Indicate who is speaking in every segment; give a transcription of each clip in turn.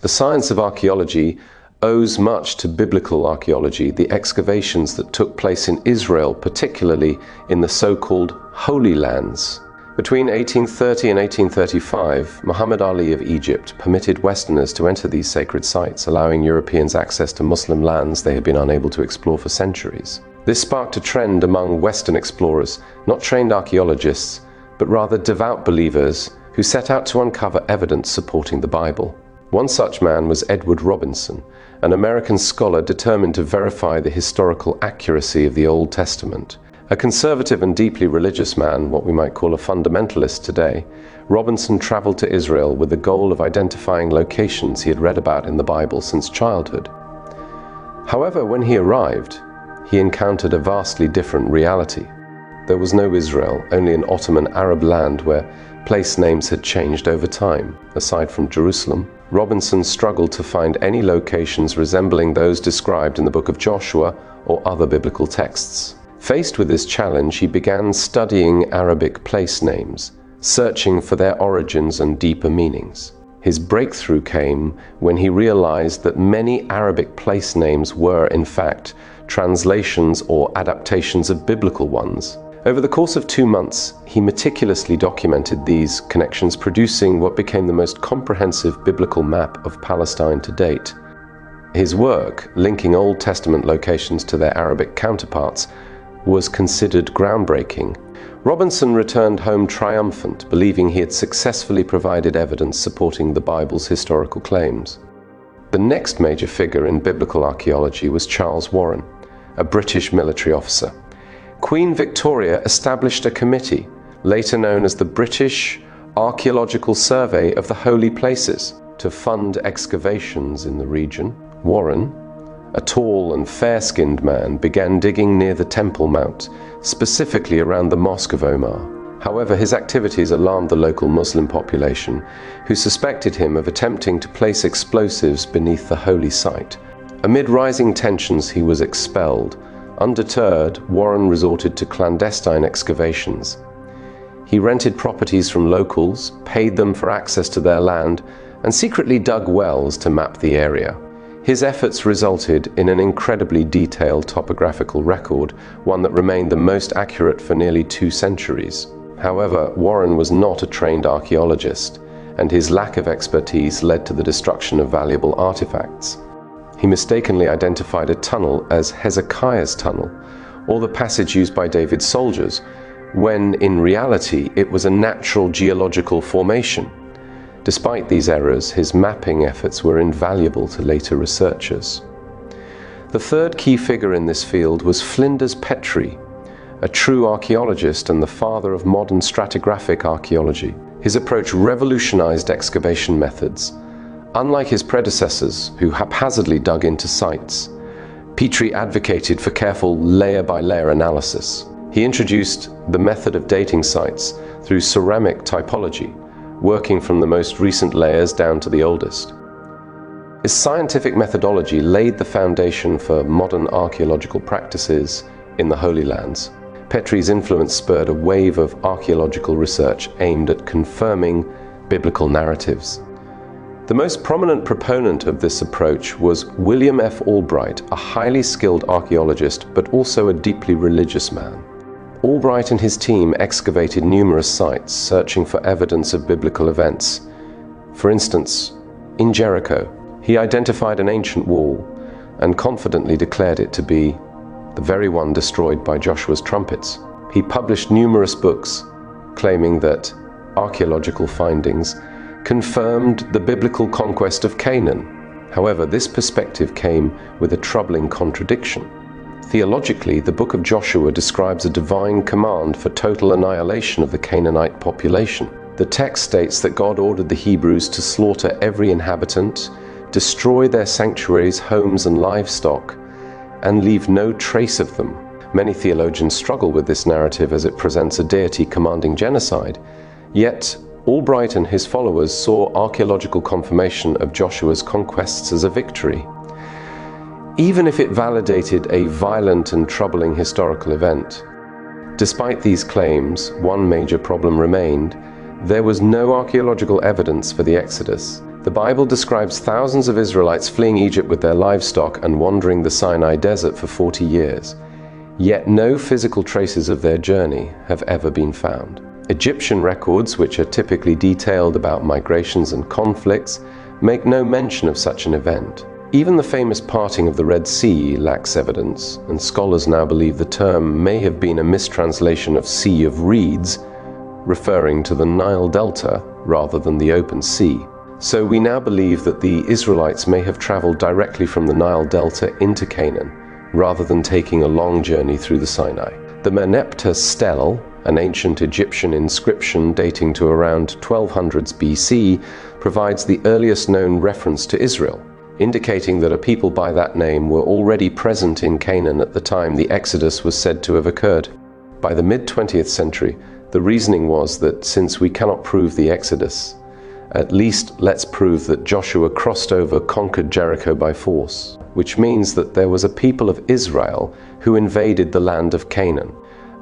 Speaker 1: The science of archaeology owes much to biblical archaeology, the excavations that took place in Israel, particularly in the so-called Holy Lands. Between 1830 and 1835, Muhammad Ali of Egypt permitted Westerners to enter these sacred sites, allowing Europeans access to Muslim lands they had been unable to explore for centuries. This sparked a trend among Western explorers, not trained archaeologists, but rather devout believers who set out to uncover evidence supporting the Bible. One such man was Edward Robinson, an American scholar determined to verify the historical accuracy of the Old Testament. A conservative and deeply religious man, what we might call a fundamentalist today, Robinson traveled to Israel with the goal of identifying locations he had read about in the Bible since childhood. However, when he arrived, he encountered a vastly different reality. There was no Israel, only an Ottoman Arab land where place names had changed over time. Aside from Jerusalem, Robinson struggled to find any locations resembling those described in the book of Joshua or other biblical texts. Faced with this challenge, he began studying Arabic place names, searching for their origins and deeper meanings. His breakthrough came when he realized that many Arabic place names were, in fact, translations or adaptations of biblical ones. Over the course of 2 months, he meticulously documented these connections, producing what became the most comprehensive biblical map of Palestine to date. His work, linking Old Testament locations to their Arabic counterparts, was considered groundbreaking. Robinson returned home triumphant, believing he had successfully provided evidence supporting the Bible's historical claims. The next major figure in biblical archaeology was Charles Warren, a British military officer. Queen Victoria established a committee, later known as the British Archaeological Survey of the Holy Places, to fund excavations in the region. Warren, a tall and fair-skinned man, began digging near the Temple Mount, specifically around the Mosque of Omar. However, his activities alarmed the local Muslim population, who suspected him of attempting to place explosives beneath the holy site. Amid rising tensions, he was expelled. Undeterred, Warren resorted to clandestine excavations. He rented properties from locals, paid them for access to their land, and secretly dug wells to map the area. His efforts resulted in an incredibly detailed topographical record, one that remained the most accurate for nearly 2 centuries. However, Warren was not a trained archaeologist, and his lack of expertise led to the destruction of valuable artifacts. He mistakenly identified a tunnel as Hezekiah's Tunnel, or the passage used by David's soldiers, when in reality it was a natural geological formation. Despite these errors, his mapping efforts were invaluable to later researchers. The third key figure in this field was Flinders Petrie, a true archaeologist and the father of modern stratigraphic archaeology. His approach revolutionized excavation methods. Unlike his predecessors, who haphazardly dug into sites, Petrie advocated for careful layer-by-layer analysis. He introduced the method of dating sites through ceramic typology, working from the most recent layers down to the oldest. His scientific methodology laid the foundation for modern archaeological practices in the Holy Lands. Petrie's influence spurred a wave of archaeological research aimed at confirming biblical narratives. The most prominent proponent of this approach was William F. Albright, a highly skilled archaeologist but also a deeply religious man. Albright and his team excavated numerous sites, searching for evidence of biblical events. For instance, in Jericho, he identified an ancient wall and confidently declared it to be the very one destroyed by Joshua's trumpets. He published numerous books claiming that archaeological findings confirmed the biblical conquest of Canaan. However, this perspective came with a troubling contradiction. Theologically, the book of Joshua describes a divine command for total annihilation of the Canaanite population. The text states that God ordered the Hebrews to slaughter every inhabitant, destroy their sanctuaries, homes, and livestock, and leave no trace of them. Many theologians struggle with this narrative as it presents a deity commanding genocide, yet Albright and his followers saw archaeological confirmation of Joshua's conquests as a victory. Even if it validated a violent and troubling historical event. Despite these claims, one major problem remained. There was no archaeological evidence for the Exodus. The Bible describes thousands of Israelites fleeing Egypt with their livestock and wandering the Sinai desert for 40 years. Yet no physical traces of their journey have ever been found. Egyptian records, which are typically detailed about migrations and conflicts, make no mention of such an event. Even the famous parting of the Red Sea lacks evidence, and scholars now believe the term may have been a mistranslation of Sea of Reeds, referring to the Nile Delta rather than the open sea. So we now believe that the Israelites may have traveled directly from the Nile Delta into Canaan, rather than taking a long journey through the Sinai. The Merneptah stele, an ancient Egyptian inscription dating to around 1200s BC, provides the earliest known reference to Israel, indicating that a people by that name were already present in Canaan at the time the Exodus was said to have occurred. By the mid-20th century, the reasoning was that since we cannot prove the Exodus, at least let's prove that Joshua crossed over, conquered Jericho by force, which means that there was a people of Israel who invaded the land of Canaan.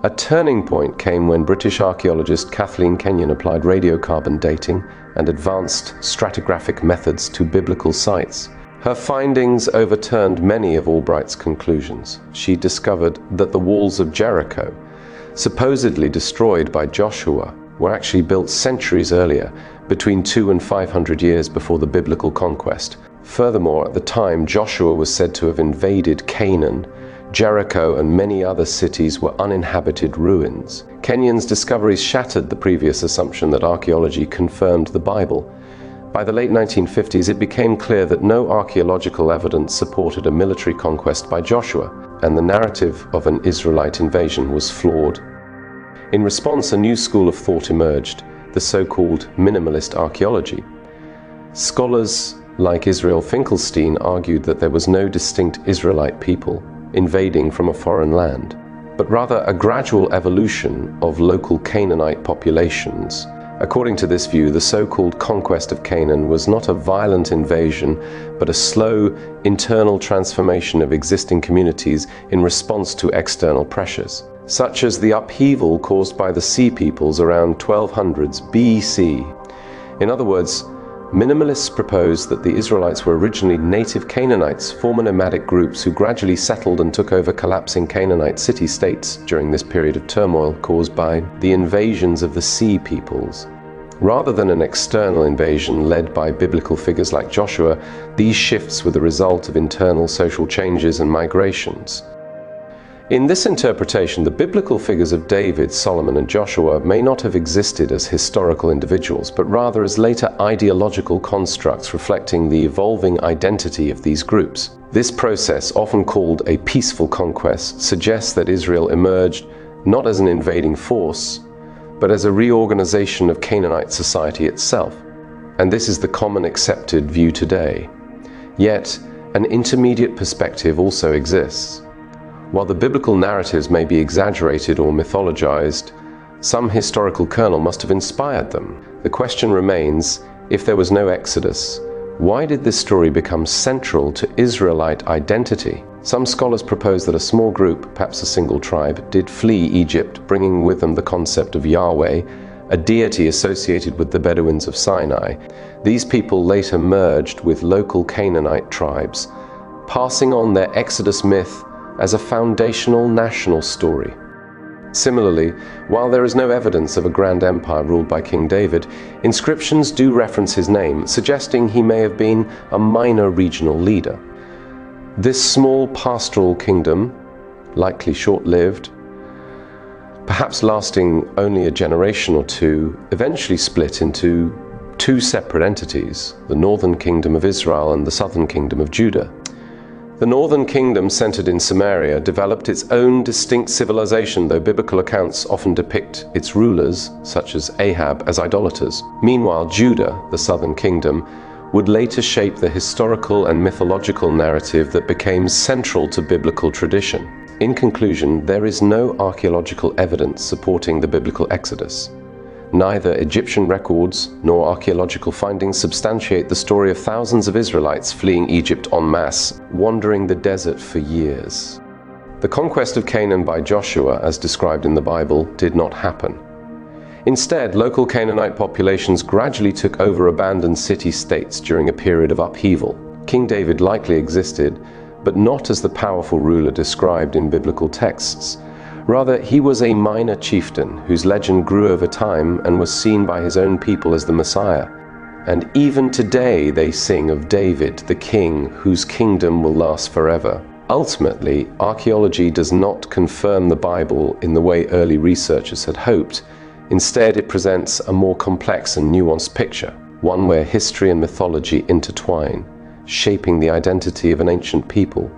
Speaker 1: A turning point came when British archaeologist Kathleen Kenyon applied radiocarbon dating and advanced stratigraphic methods to biblical sites. Her findings overturned many of Albright's conclusions. She discovered that the walls of Jericho, supposedly destroyed by Joshua, were actually built centuries earlier, between 200 and 500 years before the biblical conquest. Furthermore, at the time Joshua was said to have invaded Canaan, Jericho and many other cities were uninhabited ruins. Kenyon's discoveries shattered the previous assumption that archaeology confirmed the Bible. By the late 1950s, it became clear that no archaeological evidence supported a military conquest by Joshua, and the narrative of an Israelite invasion was flawed. In response, a new school of thought emerged, the so-called minimalist archaeology. Scholars like Israel Finkelstein argued that there was no distinct Israelite people invading from a foreign land, but rather a gradual evolution of local Canaanite populations. According to this view, the so-called conquest of Canaan was not a violent invasion, but a slow internal transformation of existing communities in response to external pressures, such as the upheaval caused by the Sea Peoples around 1200s BC. In other words, minimalists propose that the Israelites were originally native Canaanites, former nomadic groups who gradually settled and took over collapsing Canaanite city-states during this period of turmoil caused by the invasions of the Sea Peoples. Rather than an external invasion led by biblical figures like Joshua, these shifts were the result of internal social changes and migrations. In this interpretation, the biblical figures of David, Solomon, and Joshua may not have existed as historical individuals, but rather as later ideological constructs reflecting the evolving identity of these groups. This process, often called a peaceful conquest, suggests that Israel emerged not as an invading force, but as a reorganization of Canaanite society itself. And this is the common accepted view today. Yet, an intermediate perspective also exists. While the biblical narratives may be exaggerated or mythologized, some historical kernel must have inspired them. The question remains, if there was no Exodus, why did this story become central to Israelite identity? Some scholars propose that a small group, perhaps a single tribe, did flee Egypt, bringing with them the concept of Yahweh, a deity associated with the Bedouins of Sinai. These people later merged with local Canaanite tribes, passing on their Exodus myth as a foundational national story. Similarly, while there is no evidence of a grand empire ruled by King David, inscriptions do reference his name, suggesting he may have been a minor regional leader. This small pastoral kingdom, likely short-lived, perhaps lasting only a generation or two, eventually split into two separate entities, the northern kingdom of Israel and the southern kingdom of Judah. The northern kingdom, centered in Samaria, developed its own distinct civilization, though biblical accounts often depict its rulers, such as Ahab, as idolaters. Meanwhile, Judah, the southern kingdom, would later shape the historical and mythological narrative that became central to biblical tradition. In conclusion, there is no archaeological evidence supporting the biblical Exodus. Neither Egyptian records nor archaeological findings substantiate the story of thousands of Israelites fleeing Egypt en masse, wandering the desert for years. The conquest of Canaan by Joshua, as described in the Bible, did not happen. Instead, local Canaanite populations gradually took over abandoned city-states during a period of upheaval. King David likely existed, but not as the powerful ruler described in biblical texts. Rather, he was a minor chieftain whose legend grew over time and was seen by his own people as the Messiah. And even today they sing of David, the king, whose kingdom will last forever. Ultimately, archaeology does not confirm the Bible in the way early researchers had hoped. Instead, it presents a more complex and nuanced picture, one where history and mythology intertwine, shaping the identity of an ancient people.